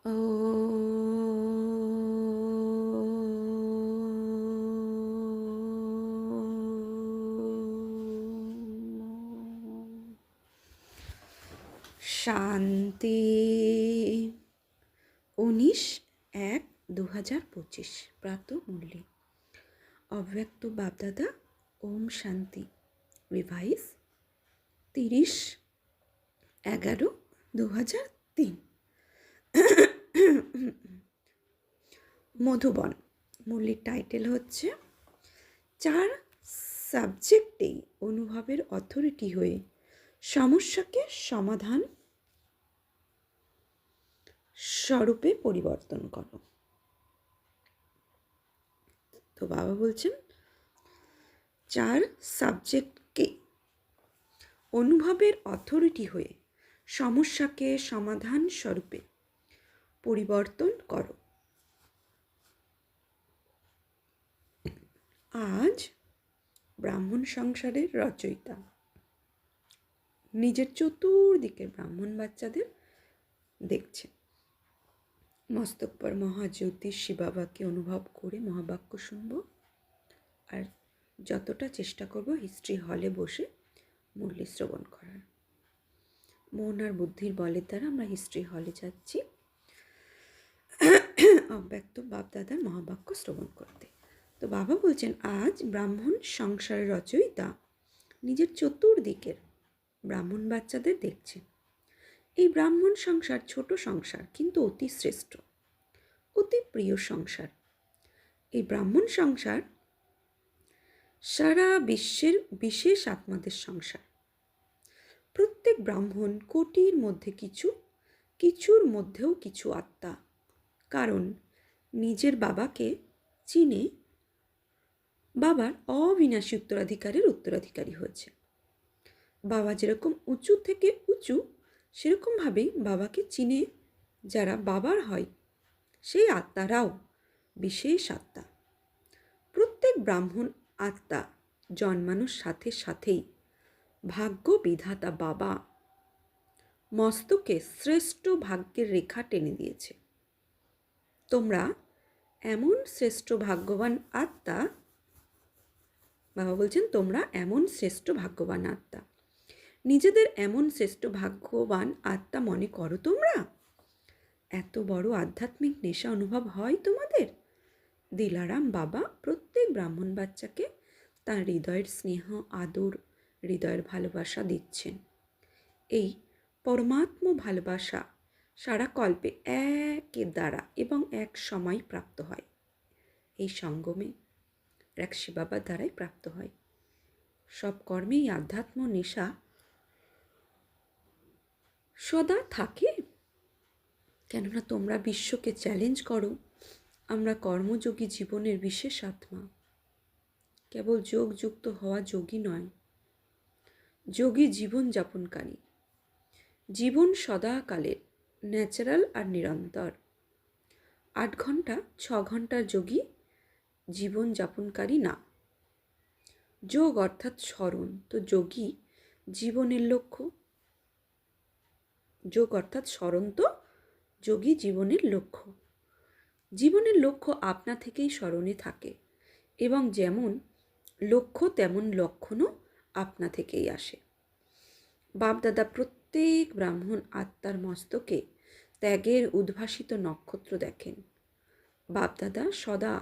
ॐ শান্তি। 19/1/2025 প্রাতঃ মুরলি। অব্যক্ত বাপদাদা ওম শান্তি। রিভাইস 30/11/2003। মধুবন। মুরলির টাইটেল হচ্ছে 4 সাবজেক্টেই অনুভবের অথরিটি হয়ে সমস্যাকে সমাধান স্বরূপে পরিবর্তন করো। তো বাবা বলছেন 4 সাবজেক্টকে অনুভবের অথরিটি হয়ে সমস্যাকে সমাধান স্বরূপে পরিবর্তন করো। আজ ব্রাহ্মণ সংসারের রচয়িতা নিজের চতুর্দিকের ব্রাহ্মণ বাচ্চাদের দেখছেন। মস্তক পর মহাজ্যোতিষ শিবাবাকে অনুভব করে মহাবাক্য শুনব, আর যতটা চেষ্টা করব হিস্ট্রি হলে বসে মুরলি শ্রবণ করার। মন আর বুদ্ধির বলের দ্বারা আমরা হিস্ট্রি হলে যাচ্ছি অব্যক্ত বাপদাদার মহাবাক্য শ্রবণ করতে। তো বাবা বলছেন আজ ব্রাহ্মণ সংসারের রচয়িতা নিজের চতুর্দিকের ব্রাহ্মণ বাচ্চাদের দেখছেন। এই ব্রাহ্মণ সংসার ছোট সংসার, কিন্তু অতি শ্রেষ্ঠ, অতি প্রিয় সংসার। এই ব্রাহ্মণ সংসার সারা বিশ্বের বিশেষ আত্মাদের সংসার। প্রত্যেক ব্রাহ্মণ কোটির মধ্যে কিছু, কিছুর মধ্যেও কিছু আত্মা। কারণ নিজের বাবাকে চিনে বাবার অবিনাশী উত্তরাধিকারের উত্তরাধিকারী হয়েছে। বাবা যেরকম উঁচু থেকে উঁচু, সেরকমভাবেই বাবাকে চিনে যারা বাবার হয় সেই আত্মারাও বিশেষ আত্মা। প্রত্যেক ব্রাহ্মণ আত্মা জন্মানোর সাথে সাথেই ভাগ্য বিধাতা বাবা মস্তকে শ্রেষ্ঠ ভাগ্যের রেখা টেনে দিয়েছে। তোমরা এমন শ্রেষ্ঠ ভাগ্যবান আত্মা, বাবা বলছেন তোমরা এমন শ্রেষ্ঠ ভাগ্যবান আত্মা। নিজেদের এমন শ্রেষ্ঠ ভাগ্যবান আত্মা মনে করো তোমরা? এত বড় আধ্যাত্মিক নেশা অনুভব হয় তোমাদের? দিলারাম বাবা প্রত্যেক ব্রাহ্মণ বাচ্চাকে তার হৃদয়ের স্নেহ, আদর, হৃদয়ের ভালোবাসা দিচ্ছেন। এই পরমাত্ম ভালোবাসা সারা কল্পে একের দ্বারা এবং এক সময় প্রাপ্ত হয়। এই সঙ্গমে রাক্ষী বাবার দ্বারাই প্রাপ্ত হয়। সব কর্মেই আধ্যাত্ম নেশা সদা থাকে, কেননা তোমরা বিশ্বকে চ্যালেঞ্জ করো আমরা কর্মযোগী জীবনের বিশেষ আত্মা। কেবল যোগযুক্ত হওয়া যোগী নয়, যোগী জীবন যাপনকারী। জীবন সদাকালের, ন্যাচারাল আর নিরন্তর। 8 ঘন্টা 6 ঘন্টার যোগী জীবন যাপনকারী না। যোগ অর্থাৎ স্মরণ, তো যোগী জীবনের লক্ষ্য। যোগ অর্থাৎ স্মরণ, তো যোগী জীবনের লক্ষ্য। জীবনের লক্ষ্য আপনা থেকেই স্মরণে থাকে, এবং যেমন লক্ষ্য তেমন লক্ষণও আপনা থেকেই আসে। বাপদাদা প্রত্যেক ব্রাহ্মণ আত্মার মস্তকে ত্যাগের উদ্ভাসিত নক্ষত্র দেখেন। বাপদাদা সদা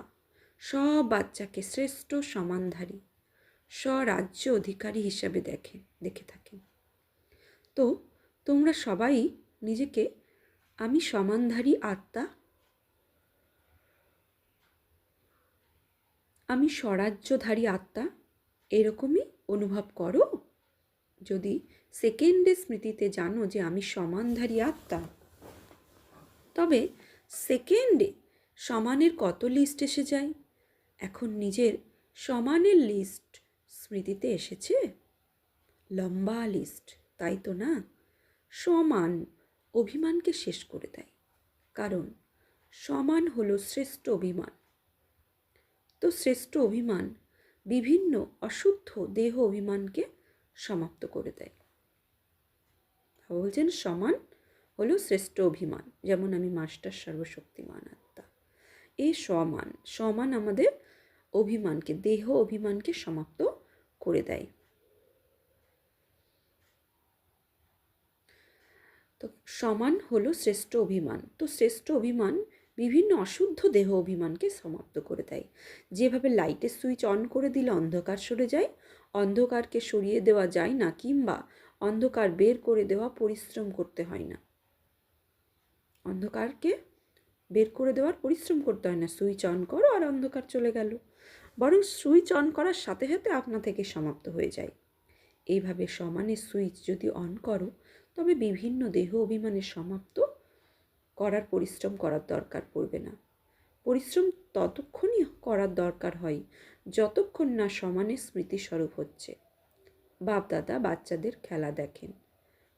সব বাচ্চাকে শ্রেষ্ঠ সমানধারী, স্বরাজ্য অধিকারী হিসাবে দেখে থাকেন। তো তোমরা সবাই নিজেকে আমি সমানধারী আত্মা, আমি স্বরাজ্যধারী আত্মা এরকমই অনুভব করো। যদি সেকেন্ডে স্মৃতিতে জানো যে আমি সমানধারী আত্মা, তবে সেকেন্ডে সমানের কত লিস্ট এসে যায়। এখন নিজের সমানের লিস্ট স্মৃতিতে এসেছে, লম্বা লিস্ট, তাই তো না? সমান অভিমানকে শেষ করে দেয়, কারণ সমান হলো শ্রেষ্ঠ অভিমান। তো শ্রেষ্ঠ অভিমান বিভিন্ন অশুদ্ধ দেহ অভিমানকে সমাপ্ত করে দেয়। বলছেন সমান হলো শ্রেষ্ঠ অভিমান, যেমন আমি মাস্টার সর্বশক্তিমান আত্মা। এই সমান সমান আমাদের অভিমানকে, দেহ অভিমানকে সমাপ্ত করে দেয়। তো সমান হলো শ্রেষ্ঠ অভিমান। তো শ্রেষ্ঠ অভিমান বিভিন্ন অশুদ্ধ দেহ অভিমানকে সমাপ্ত করে দেয়। যেভাবে লাইটের সুইচ অন করে দিলে অন্ধকার সরে যায়, অন্ধকারকে সরিয়ে দেওয়া যায় না, কিংবা অন্ধকার বের করে দেওয়া পরিশ্রম করতে হয় না। অন্ধকারকে বের করে দেওয়ার পরিশ্রম করতে হয় না, সুইচ অন করো আর অন্ধকার চলে গেল, বরং সুইচ অন করার সাথে সাথে আপনা থেকে সমাপ্ত হয়ে যায়। এইভাবে সমানের সুইচ যদি অন করো, তবে বিভিন্ন দেহ অভিমানের সমাপ্ত করার পরিশ্রম করার দরকার পড়বে না। পরিশ্রম ততক্ষণই করার দরকার হয় যতক্ষণ না সমানের স্মৃতিস্বরূপ হচ্ছে। বাপদাদা বাচ্চাদের খেলা দেখেন,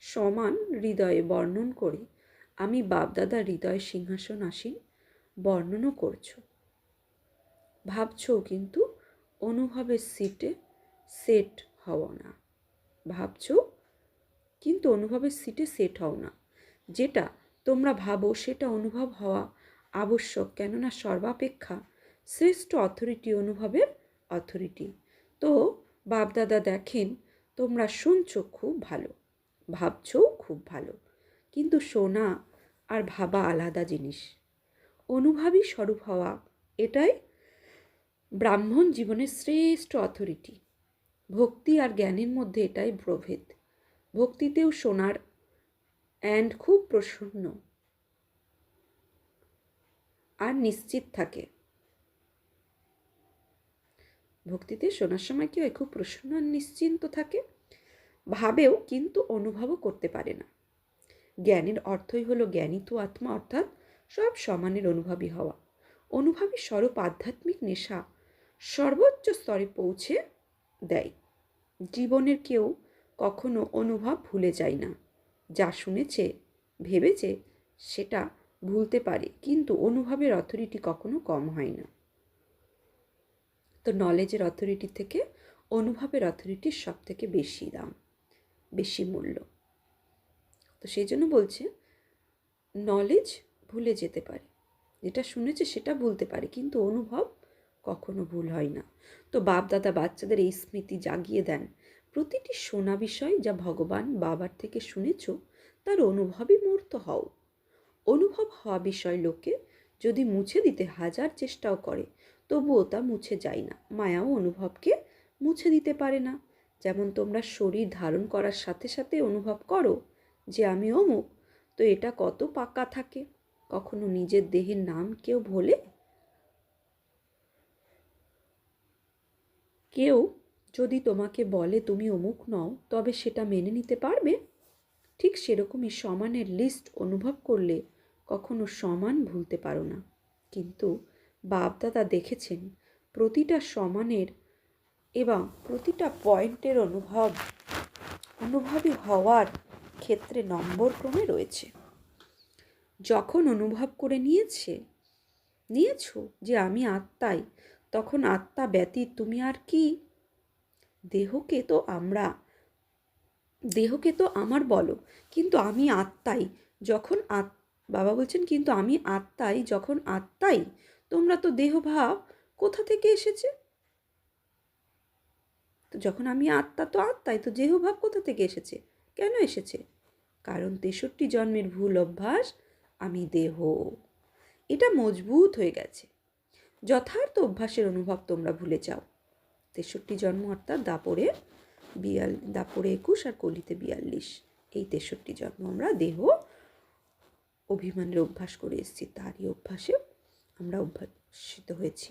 সমান হৃদয়ে বর্ণন করে আমি বাপদাদা হৃদয় সিংহাসন আসীন বর্ণনও করছো, ভাবছো, কিন্তু অনুভবের সিটে সেট হও না। ভাবছো কিন্তু অনুভবের সিটে সেট হও না। যেটা তোমরা ভাবো সেটা অনুভব হওয়া আবশ্যক, কেননা সর্বাপেক্ষা শ্রেষ্ঠ অথরিটি অনুভবের অথরিটি। তো বাপদাদা দেখেন তোমরা শুনছো খুব ভালো, ভাবছো খুব ভালো, কিন্তু শোনা আর ভাবা আলাদা জিনিস। অনুভবী স্বরূপ হওয়া, এটাই ব্রাহ্মণ জীবনের শ্রেষ্ঠ অথরিটি। ভক্তি আর জ্ঞানের মধ্যে এটাই প্রভেদ। ভক্তিতেও শোনার অ্যান্ড খুব প্রসন্ন আর নিশ্চিত থাকে। ভক্তিতে শোনার সময় কি হয়, খুব প্রসন্ন আর নিশ্চিন্ত থাকে, ভাবেও কিন্তু অনুভবও করতে পারে না। জ্ঞানের অর্থই হলো জ্ঞানিত আত্মা, অর্থাৎ সব সমানের অনুভবী হওয়া। অনুভবী স্বরূপ আধ্যাত্মিক নেশা সর্বোচ্চ স্তরে পৌঁছে দেয়। জীবনের কেউ কখনো অনুভব ভুলে যায় না। যা শুনেছে ভেবেছে সেটা ভুলতে পারে, কিন্তু অনুভবের অথরিটি কখনো কম হয় না। তো নলেজের অথরিটি থেকে অনুভবের অথরিটির সব থেকে বেশি দাম, বেশি মূল্য। তো সেই জন্য বলছে নলেজ ভুলে যেতে পারে, যেটা শুনেছে সেটা ভুলতে পারে, কিন্তু অনুভব কখনো ভুল হয় না। তো বাপ দাদা বাচ্চাদের এই স্মৃতি জাগিয়ে দেন, প্রতিটি শোনা বিষয় যা ভগবান বাবার থেকে শুনেছ তার অনুভবই মূর্ত হও। অনুভব হওয়া বিষয় লোকে যদি মুছে দিতে হাজার চেষ্টাও করে, তবুও তা মুছে যায় না। মায়াও অনুভবকে মুছে দিতে পারে না। যেমন তোমরা শরীর ধারণ করার সাথে সাথে অনুভব করো যে আমি অমুক, তো এটা কত পাকা থাকে। কখনো নিজের দেহের নাম কেউ ভোলে? কেউ যদি তোমাকে বলে তুমি অমুক নও, তবে সেটা মেনে নিতে পারবে? ঠিক সেরকমই সমানের লিস্ট অনুভব করলে কখনো সমান ভুলতে পারো না। কিন্তু বাপদাদা দেখেছেন প্রতিটা সমানের এবং প্রতিটা পয়েন্টের অনুভবী হওয়ার ক্ষেত্রে নম্বর ক্রমে রয়েছে। যখন অনুভব করে নিয়েছো যে আমি আত্মাই, তখন আত্মা ব্যতীত তুমি আর কি? দেহকে তো আমার বলো, কিন্তু আমি আত্মাই যখন বাবা বলছেন কিন্তু আমি আত্মাই যখন আত্মাই, তোমরা তো দেহ ভাব কোথা থেকে এসেছে? তো যখন আমি আত্মা তো আত্মাই, তো দেহ ভাব কোথা থেকে এসেছে? কেন এসেছে? কারণ 63 জন্মের ভুল অভ্যাস আমি দেহ, এটা মজবুত হয়ে গেছে। যথার্থ অভ্যাসের অনুভব তোমরা ভুলে যাও। 63 জন্ম অর্থাৎ দাপরে 21 আর কলিতে 42, এই 63 জন্ম আমরা দেহ অভিমানের অভ্যাস করে এসেছি, তারই অভ্যাসে আমরা অভ্যাসিত হয়েছি।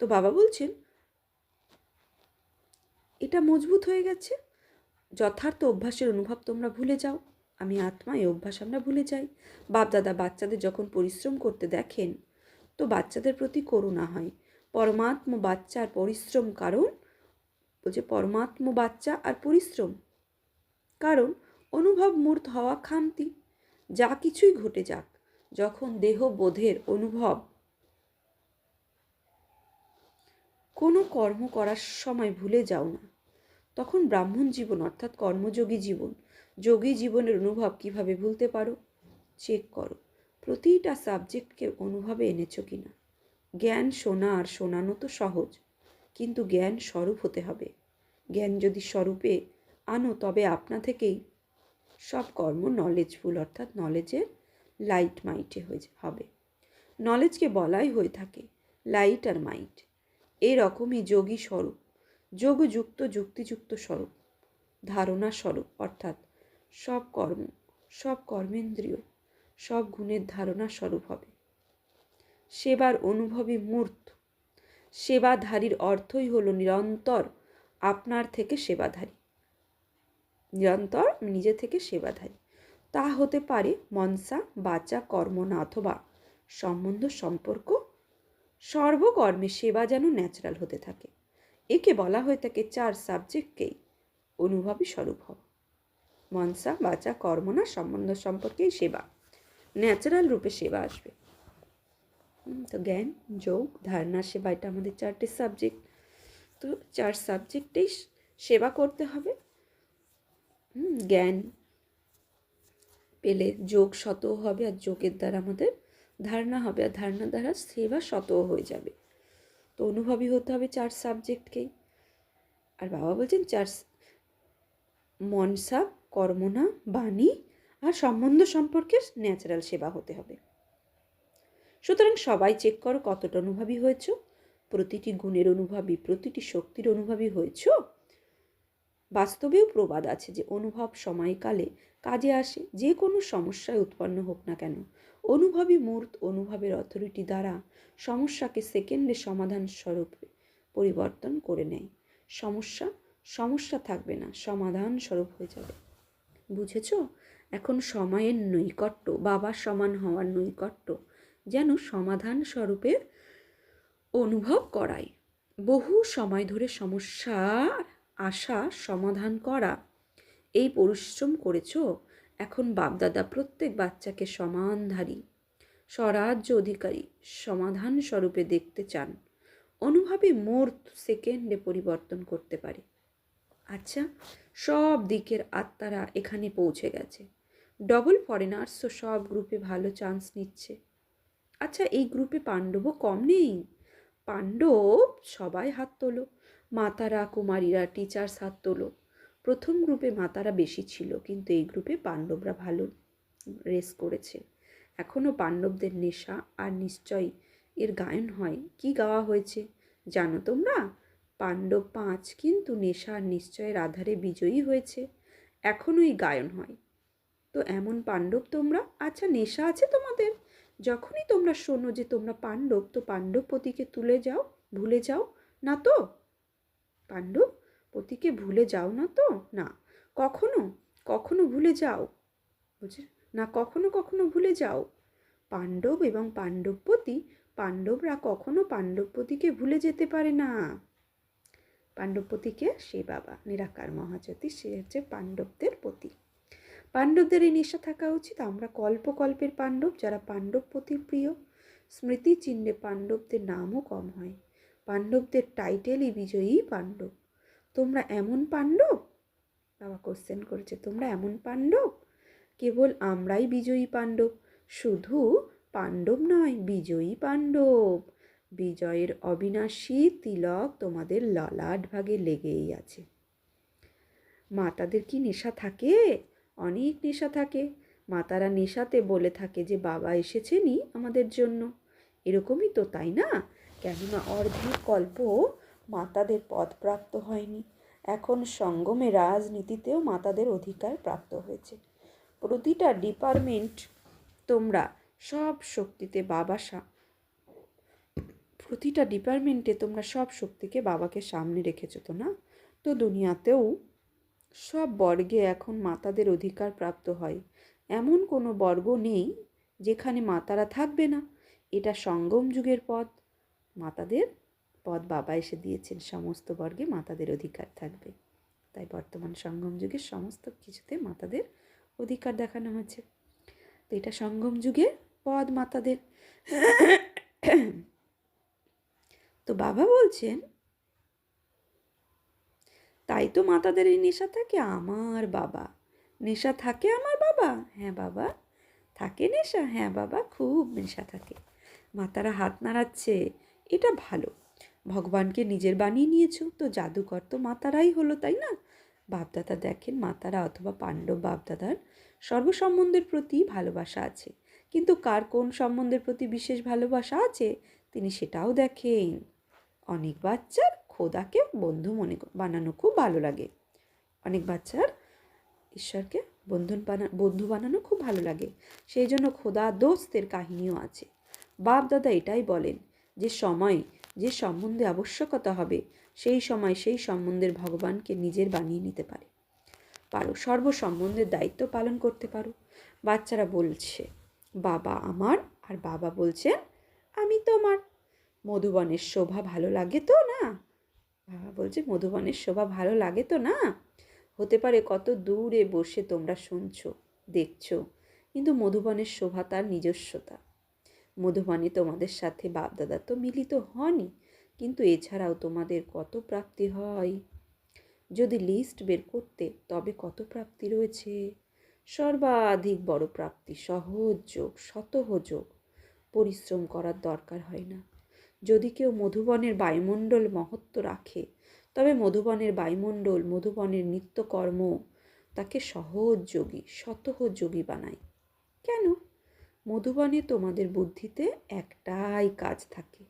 তো বাবা বলছেন এটা মজবুত হয়ে গেছে। যথার্থ অভ্যাসের অনুভব তোমরা ভুলে যাও। আমি আত্মা, এই অভ্যাস আমরা ভুলে যাই। বাপদাদা বাচ্চাদের যখন পরিশ্রম করতে দেখেন, তো বাচ্চাদের প্রতি করুণা হয়। পরমাত্ম বাচ্চা আর পরিশ্রম, কারণ বলছে পরমাত্ম বাচ্চা আর পরিশ্রম, কারণ অনুভব মূর্ত হওয়া খামতি। যা কিছুই ঘটে যাক, যখন দেহ বোধের অনুভব কোনো কর্ম করার সময় ভুলে যাও না, তখন ব্রাহ্মণ জীবন অর্থাৎ কর্মযোগী জীবন, যোগী জীবনের অনুভব কিভাবে ভুলতে পারো? চেক করো প্রতিটা সাবজেক্টকে অনুভবে এনেছো কিনা। জ্ঞান শোনা আর শোনানো তো সহজ, কিন্তু জ্ঞান স্বরূপ হতে হবে। জ্ঞান যদি স্বরূপে আনো তবে আপনা থেকেই সব কর্ম নলেজফুল, অর্থাৎ নলেজের লাইট মাইটে হবে। নলেজকে বলাই হয়ে থাকে লাইট আর মাইট। এরকমই যোগী স্বরূপ, যোগযুক্ত যুক্তিযুক্ত স্বরূপ, ধারণা স্বরূপ, অর্থাৎ সব কর্মেন্দ্রিয়, সব গুণের ধারণা স্বরূপ হবে। সেবার অনুভবী মূর্ত। সেবাধারীর অর্থই হলো নিরন্তর আপনার থেকে সেবাধারী, নিরন্তর নিজে থেকে সেবাধারী। তা হতে পারে মনসা, বাচা, কর্ম না, অথবা সম্বন্ধ, সম্পর্ক। সর্বকর্মে সেবা যেন ন্যাচারাল হতে থাকে। একে বলা হয়ে থাকে 4 সাবজেক্টকেই অনুভবী স্বরূপ হওয়া। মনসা, বাচা, কর্ম না, সম্বন্ধ, সম্পর্কেই সেবা, ন্যাচারাল রূপে সেবা আসবে। তো জ্ঞান, যোগ, ধারণা, সেবা, এটা আমাদের 4টে সাবজেক্ট। তো 4 সাবজেক্টেই সেবা করতে হবে। জ্ঞান পেলে যোগ শত হবে, আর যোগের দ্বারা আমাদের ধারণা হবে, আর ধারণার দ্বারা সেবা শত হয়ে যাবে। তো অনুভবী হতে হবে 4 সাবজেক্টকেই। আর বাবা বলছেন 4 মনসা, কর্মনা, বাণী আর সম্বন্ধ সম্পর্কে ন্যাচারাল সেবা হতে হবে। সুতরাং সবাই চেক করো কতটা অনুভবী হয়েছ। প্রতিটি গুণের অনুভবী, প্রতিটি শক্তির অনুভবী হয়েছ। বাস্তবেও প্রবাদ আছে যে অনুভব সময়কালে কাজে আসে। যে কোনো সমস্যায় উৎপন্ন হোক না কেন, অনুভবী মূর্ত অনুভবের অথরিটি দ্বারা সমস্যাকে সেকেন্ডে সমাধান স্বরূপে পরিবর্তন করে নেয়। সমস্যা থাকবে না, সমাধান স্বরূপ হয়ে যাবে। বুঝেছ? এখন সময়ের নৈকট্য, বাবার সমান হওয়ার নৈকট্য যেন সমাধান স্বরূপের অনুভব করায়। বহু সময় ধরে সমস্যার আশা সমাধান করা, এই পরিশ্রম করেছ। এখন বাপদাদা প্রত্যেক বাচ্চাকে সমানধারী, স্বরাজ্য অধিকারী, সমাধান স্বরূপে দেখতে চান। অনুভবী মূর্ত সেকেন্ডে পরিবর্তন করতে পারে। আচ্ছা, সব দিকের আত্মারা এখানে পৌঁছে গেছে। ডবল ফরেনার্সও সব গ্রুপে ভালো চান্স নিচ্ছে। আচ্ছা, এই গ্রুপে পাণ্ডবও কম নেই। পাণ্ডব সবাই হাত তোলো। মাতারা, কুমারীরা, টিচার্স হাত তোলো। প্রথম গ্রুপে মাতারা বেশি ছিল, কিন্তু এই গ্রুপে পাণ্ডবরা ভালো রেস করেছে। এখনও পাণ্ডবদের নেশা আর নিশ্চয়ই এর গায়ন হয়। কি গাওয়া হয়েছে জানো তোমরা? পাণ্ডব 5 কিন্তু নেশা আর নিশ্চয়ের আধারে বিজয়ী হয়েছে। এখনও এই গায়ন হয়। তো এমন পাণ্ডব তোমরা। আচ্ছা, নেশা আছে তোমাদের? যখনই তোমরা শোনো যে তোমরা পাণ্ডব, তো পাণ্ডব পতিকে ভুলে যাও না তো? পাণ্ডব পতিকে ভুলে যাও না তো? না, কখনো ভুলে যাও, বুঝে না, কখনো ভুলে যাও। পাণ্ডব এবং পাণ্ডবপতি, পাণ্ডবরা কখনো পাণ্ডবপতিকে ভুলে যেতে পারে না। পাণ্ডবপতিকে সে বাবা নিরাকার মহাজ্যোতি, সে হচ্ছে পাণ্ডবদের পতি। পাণ্ডবদের এই নেশা থাকা উচিত। আমরা কল্পের পাণ্ডব, যারা পাণ্ডবপতির প্রিয়। স্মৃতি চিহ্নে পাণ্ডবদের নামও কম হয়। পাণ্ডবদের টাইটেলই বিজয়ী পাণ্ডব। তোমরা এমন পাণ্ডব? বাবা কোশ্চেন করেছে, তোমরা এমন পাণ্ডব? কেবল আমরাই বিজয়ী পাণ্ডব। শুধু পাণ্ডব নয়, বিজয়ী পাণ্ডব। বিজয়ের অবিনাশী তিলক তোমাদের ললাট ভাগে লেগেই আছে। মাতাদের কি নেশা থাকে? অনেক নেশা থাকে। মাতারা নেশাতে বলে থাকে যে বাবা এসেছেনই আমাদের জন্য। এরকমই তো, তাই না? কেননা অর্ধেক কল্প মাতাদের পদ প্রাপ্ত হয়নি। এখন সঙ্গমে রাজনীতিতেও মাতাদের অধিকার প্রাপ্ত হয়েছে। প্রতিটা ডিপার্টমেন্ট তোমরা সব শক্তিতে প্রতিটা ডিপার্টমেন্টে তোমরা সব শক্তিকে বাবাকে সামনে রেখেছো তো না? তো দুনিয়াতেও সব বর্গে এখন মাতাদের অধিকার প্রাপ্ত হয়। এমন কোনো বর্গ নেই যেখানে মাতারা থাকবে না। এটা সঙ্গম যুগের পদ। মাতাদের পদ বাবা এসে দিয়েছেন, সমস্ত বর্গে মাতাদের অধিকার থাকবে। তাই বর্তমান সঙ্গম যুগের সমস্ত কিছুতে মাতাদের অধিকার দেখানো হয়েছে। তো এটা সঙ্গম যুগের পদ মাতাদের। তো বাবা বলছেন, তাই তো মাতাদের এই নেশা থাকে। আমার বাবা নেশা থাকে, আমার বাবা? হ্যাঁ বাবা থাকে নেশা? হ্যাঁ বাবা, খুব নেশা থাকে। মাতারা হাত নাড়াচ্ছে, এটা ভালো। ভগবানকে নিজের বানিয়ে নিয়েছো, তো জাদুকর তো মাতারাই হলো, তাই না? বাপদাদা দেখেন মাতারা অথবা পাণ্ডব বাপদাদার সর্বসম্বন্ধের প্রতি ভালোবাসা আছে, কিন্তু কার কোন সম্বন্ধের প্রতি বিশেষ ভালোবাসা আছে তিনি সেটাও দেখেন। অনেক বাচ্চার খোদাকে বন্ধু বানানো খুব ভালো লাগে। অনেক বাচ্চার ঈশ্বরকে বন্ধু বানানো খুব ভালো লাগে। সেই জন্য খোদা দোস্তের কাহিনীও আছে। বাপ দাদা এটাই বলেন যে যে সম্বন্ধে আবশ্যকতা হবে সেই সময় সেই সম্বন্ধের ভগবানকে নিজের বানিয়ে নিতে পারো, সর্ব সম্বন্ধের দায়িত্ব পালন করতে পারো। বাচ্চারা বলছে বাবা আমার, আর বাবা বলছেন আমি তোমার। মধুবনের শোভা ভালো লাগে তো না? বাবা বলছে মধুবনের শোভা ভালো লাগে তো না? হতে পারে কত দূরে বসে তোমরা শুনছো, দেখছো, কিন্তু মধুবনের শোভা তার নিজস্বতা। মধুবনে তোমাদের সাথে বাপদাদা তো মিলিত হনই, কিন্তু এছাড়াও তোমাদের কত প্রাপ্তি হয়। যদি লিস্ট বের করতে, তবে কত প্রাপ্তি রয়েছে। সর্বাধিক বড় প্রাপ্তি সহজ যোগ, শতযোগ। পরিশ্রম করার দরকার হয় না। যদি কেউ মধুবনের বায়ুমণ্ডল মহত্ব রাখে, তবে মধুবনের বায়ুমণ্ডল, মধুবনের নিত্যকর্ম তাকে সহযোগী, শতযোগী বানায়। কেন? মধুবনে তোমাদের বুদ্ধিতে একটাই কাজ থাকে।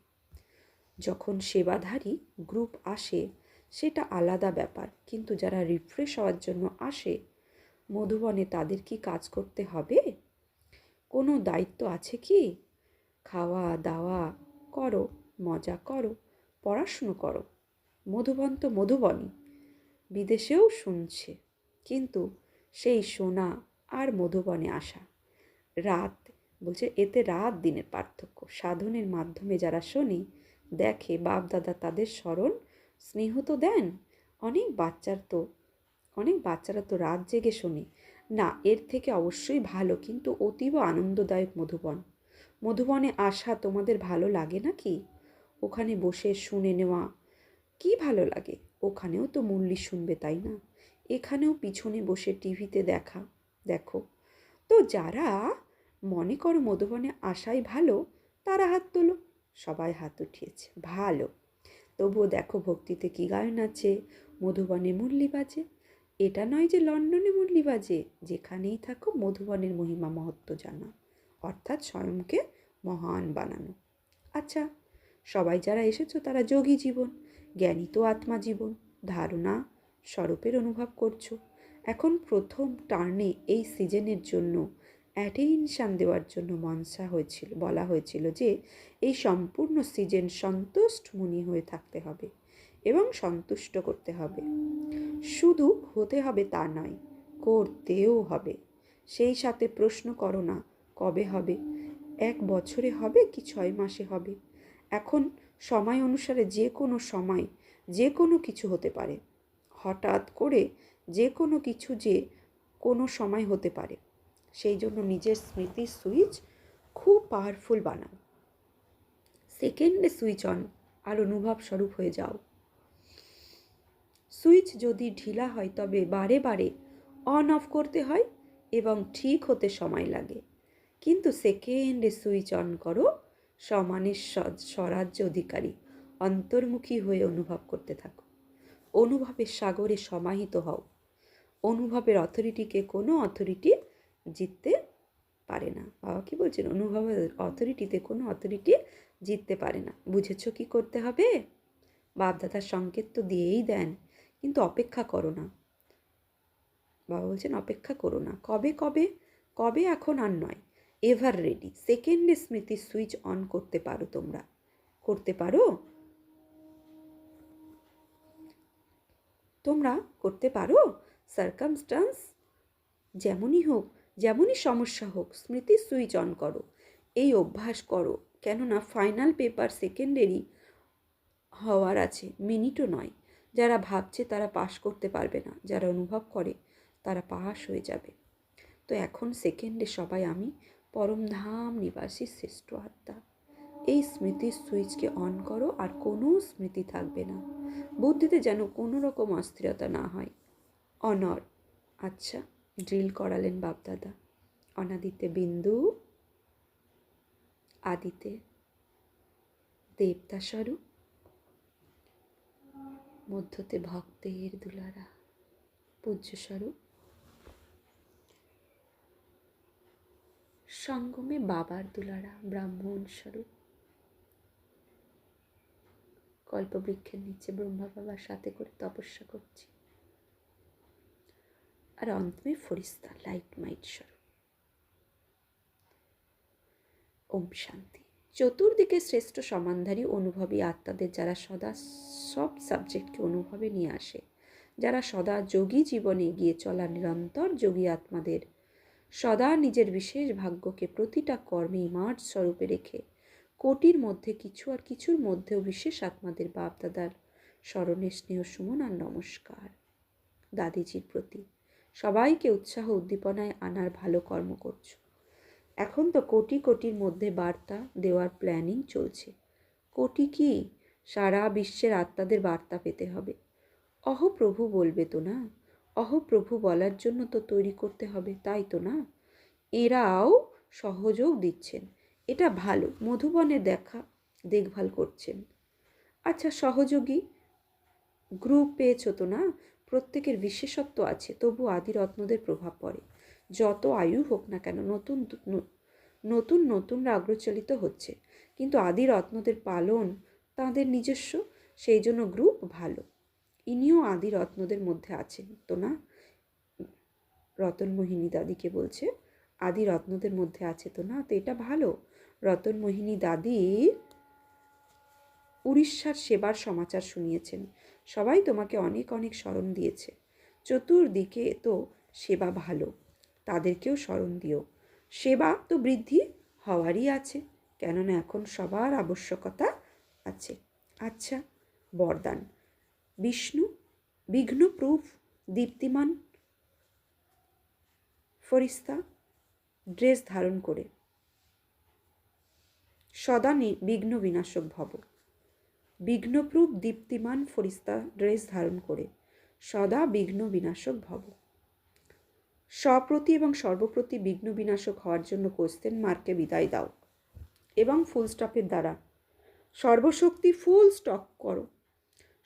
যখন সেবাধারী গ্রুপ আসে সেটা আলাদা ব্যাপার, কিন্তু যারা রিফ্রেশ হওয়ার জন্য আসে মধুবনে, তাদের কি কাজ করতে হবে? কোনো দায়িত্ব আছে কি? খাওয়া দাওয়া করো, মজা করো, পড়াশুনো করো। মধুবন তো মধুবনই। বিদেশেও শুনছে, কিন্তু সেই শোনা আর মধুবনে আসা রাত, বলছে এতে রাত দিনের পার্থক্য। সাধনের মাধ্যমে যারা শোনে, দেখে, বাপদাদা তাদের স্মরণ স্নেহ তো দেন। অনেক বাচ্চারা তো রাত জেগে শোনে না, এর থেকে অবশ্যই ভালো, কিন্তু অতীব আনন্দদায়ক মধুবনে আসা তোমাদের ভালো লাগে নাকি? ওখানে বসে শুনে নেওয়া কি ভালো লাগে? ওখানেও তো মুরলি শুনবে, তাই না? এখানেও পিছনে বসে টিভিতে দেখো। তো যারা মনে করো মধুবনে আসাই ভালো, তারা হাত তোলো। সবাই হাত উঠিয়েছে, ভালো। তবুও দেখো ভক্তিতে কি গায়ন আছে, মধুবনে মুরলি বাজে। এটা নয় যে লন্ডনে মুরলি বাজে, যেখানেই থাকো মধুবনের মহিমা মহত্ব জানা, অর্থাৎ স্বয়ংকে মহান বানানো। আচ্ছা, সবাই যারা এসেছো তারা যোগী জীবন, জ্ঞানী তো আত্মা জীবন, ধারণা স্বরূপের অনুভব করছো। এখন প্রথম টার্নে এই সিজনের জন্য অ্যাটেনশান দেওয়ার জন্য বলা হয়েছিল যে এই সম্পূর্ণ সিজন সন্তুষ্ট মনি হয়ে থাকতে হবে এবং সন্তুষ্ট করতে হবে। শুধু হতে হবে তা নয়, করতেও হবে। সেই সাথে প্রশ্ন করো না কবে হবে, 1 বছরে হবে কি 6 মাসে হবে। এখন সময় অনুসারে যে কোনো সময় যে কোনো কিছু হতে পারে। হঠাৎ করে যে কোনো কিছু যে কোনো সময় হতে পারে। সেই জন্য নিজের স্মৃতির সুইচ খুব পাওয়ারফুল বানাও। সেকেন্ডে সুইচ অন আর অনুভব স্বরূপ হয়ে যাও। সুইচ যদি ঢিলা হয় তবে বারে বারে অন অফ করতে হয় এবং ঠিক হতে সময় লাগে, কিন্তু সেকেন্ডে সুইচ অন করো, সমানের স্বরাজ্য অধিকারী, অন্তর্মুখী হয়ে অনুভব করতে থাকো। অনুভবের সাগরে সমাহিত হও। অনুভবের অথরিটিকে কোনো অথরিটি জিততে পারে না। বাবা কি বলছেন? অনুভবের অথরিটিতে কোনো অথরিটি জিততে পারে না। বুঝেছ কি করতে হবে? বাপদাদার সংকেত তো দিয়েই দেন, কিন্তু অপেক্ষা করো না। বাবা বলছেন অপেক্ষা করো না। কবে এখন আর নয়, এভার রেডি। সেকেন্ডে স্মৃতির সুইচ অন করতে পারো তোমরা? করতে পারো? তোমরা করতে পারো? সার্কামস্টান্স যেমনই হোক, যেমনই সমস্যা হোক, স্মৃতির সুইচ অন করো। এই অভ্যাস করো, কেননা ফাইনাল পেপার সেকেন্ডারি হওয়ার আছে, মিনিটও নয়। যারা ভাবছে তারা পাশ করতে পারবে না, যারা অনুভব করে তারা পাশ হয়ে যাবে। তো এখন সেকেন্ডে সবাই আমি পরমধাম নিবাসী শ্রেষ্ঠ আত্মা, এই স্মৃতির সুইচকে অন করো, আর কোনো স্মৃতি থাকবে না। বুদ্ধিতে যেন কোনো রকম অস্থিরতা না হয়। অনর। আচ্ছা, ড্রিল করালেন বাপদাদা। অনাদিতে বিন্দু, আদিতে দেবতা স্বরূপ, মধ্যতে ভক্তের দুলারা পূজ্য স্বরূপ, সঙ্গমে বাবার দুলারা ব্রাহ্মণ স্বরূপ, কল্পবৃক্ষের নিচে ব্রহ্মা বাবার সাথে করে তপস্যা করছি, আর অন্তমে ফরিস্তা লাইট মাইট স্বরূপ। ওম শান্তি। চতুর্দিকে শ্রেষ্ঠ সমানধারী অনুভবী আত্মাদের যারা সদা সব সাবজেক্টকে অনুভবে নিয়ে আসে, যারা সদা যোগী জীবনে এগিয়ে চলা নিরন্তর যোগী আত্মাদের সদা নিজের বিশেষ ভাগ্যকে প্রতিটা কর্মে ইমার্জ স্বরূপে রেখে কোটির মধ্যে কিছু আর কিছুর মধ্যেও বিশেষ আত্মাদের বাপ দাদার স্মরণে স্নেহ সুমন আর নমস্কার। দাদিজির প্রতি সবাইকে উৎসাহ উদ্দীপনায় আনার ভালো কর্ম করছো। এখন তো কোটি কোটির মধ্যে বার্তা দেওয়ার প্ল্যানিং চলছে। কোটি কি, সারা বিশ্বের আত্মাদের বার্তা পেতে হবে। অহপ্রভু বলবে তো না, অহপ্রভু বলার জন্য তো তৈরি করতে হবে, তাই তো না? এরাও সহযোগ দিচ্ছেন, এটা ভালো। মধুবনে দেখভাল করছেন। আচ্ছা, সহযোগী গ্রুপ পেয়েছো তো না? প্রত্যেকের বিশেষত্ব আছে, তবু আদিরত্নদের প্রভাব পড়ে। যত আয়ু হোক না কেন, নতুনরা অগ্রচলিত হচ্ছে, কিন্তু আদিরত্নদের পালন তাঁদের নিজস্ব, সেই জন্য গ্রুপ ভালো। ইনিও আদিরত্নদের মধ্যে আছেন তো না? রতনমোহিনী দাদিকে বলছে আদিরত্নদের মধ্যে আছে তো না? তো এটা ভালো। রতনমোহিনী দাদি উড়িষ্যার সেবার সমাচার শুনিয়েছেন। সবাই তোমাকে অনেক অনেক স্মরণ দিয়েছে। চতুর্দিকে তো সেবা ভালো, তাদেরকেও স্মরণ দিও। সেবা তো বৃদ্ধি হওয়ারই আছে, কেননা এখন সবার আবশ্যকতা আছে। আচ্ছা, বরদান। বিষ্ণু বিঘ্নপ্রুফ দীপ্তিমান ফরিস্তা ড্রেস ধারণ করে সদা বিঘ্ন বিনাশক ভব। বিঘ্নপ্রুফ দীপ্তিমান ফরিস্তা ড্রেস ধারণ করে সদা বিঘ্ন বিনাশক ভব। স্বপ্রতি এবং সর্বপ্রতি বিঘ্ন বিনাশক হওয়ার জন্য কোশ্চেন মার্কে বিদায় দাও এবং ফুল স্টপের দ্বারা সর্বশক্তি ফুল স্টপ করো।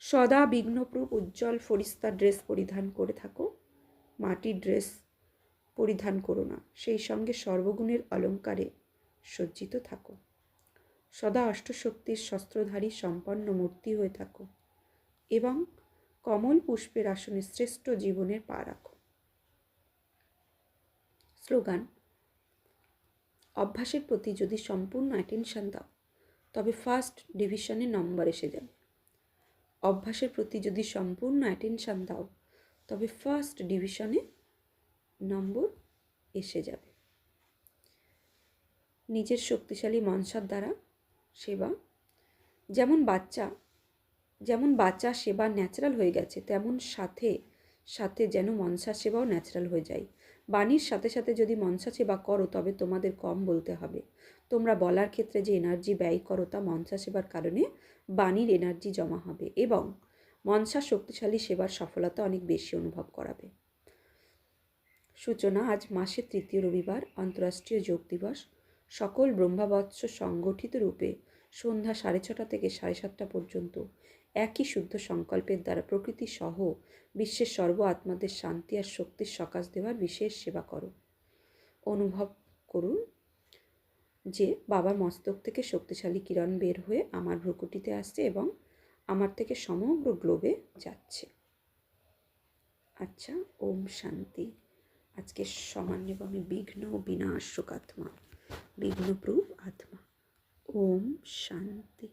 সদা বিঘ্নপ্রুফ উজ্জ্বল ফরিস্তা ড্রেস পরিধান করে থাকো। মাটির ড্রেস পরিধান করো না, সেই সঙ্গে সর্বগুণের অলঙ্কারে সজ্জিত থাকো। সদা অষ্টশক্তির শস্ত্রধারী সম্পন্ন মূর্তি হয়ে থাকো এবং কমল পুষ্পের আসনে শ্রেষ্ঠ জীবনের পা রাখো। স্লোগান: অভ্যাসের প্রতি যদি সম্পূর্ণ অ্যাটেনশন দাও তবে ফার্স্ট ডিভিশনে নম্বর এসে যাবে। অভ্যাসের প্রতি যদি সম্পূর্ণ অ্যাটেনশন দাও তবে ফার্স্ট ডিভিশনে নম্বর এসে যাবে। নিজের শক্তিশালী মনসার দ্বারা সেবা, যেমন বাচ্চা সেবা ন্যাচারাল হয়ে গেছে, তেমন সাথে সাথে যেন মনসা সেবাও ন্যাচারাল হয়ে যায়। বাণীর সাথে সাথে যদি মনসা সেবা করো তবে তোমাদের কম বলতে হবে। তোমরা বলার ক্ষেত্রে যে এনার্জি ব্যয় করো তা মনসা সেবার কারণে বাণীর এনার্জি জমা হবে এবং মনসা শক্তিশালী সেবার সফলতা অনেক বেশি অনুভব করাবে। সূচনা: আজ মাসের তৃতীয় রবিবার, আন্তর্রাষ্ট্রীয় যোগ দিবস। সকল ব্রহ্মাবৎস সংগঠিত রূপে সন্ধ্যা 6:30 থেকে 7:30 পর্যন্ত একই শুদ্ধ সংকল্পের দ্বারা প্রকৃতি সহ বিশ্বের সর্ব আত্মাদের শান্তি আর শক্তির সকাশ দেওয়ার বিশেষ সেবা করো। অনুভব করুন যে বাবার মস্তক থেকে শক্তিশালী কিরণ বের হয়ে আমার ভ্রুকুটিতে আসছে এবং আমার থেকে সমগ্র গ্লোবে যাচ্ছে। আচ্ছা, ওম শান্তি। আজকে সমান নেব আমি বিঘ্ন বিনাশক আত্মা, বিঘ্নপ্রুফ আত্মা। ওম শান্তি।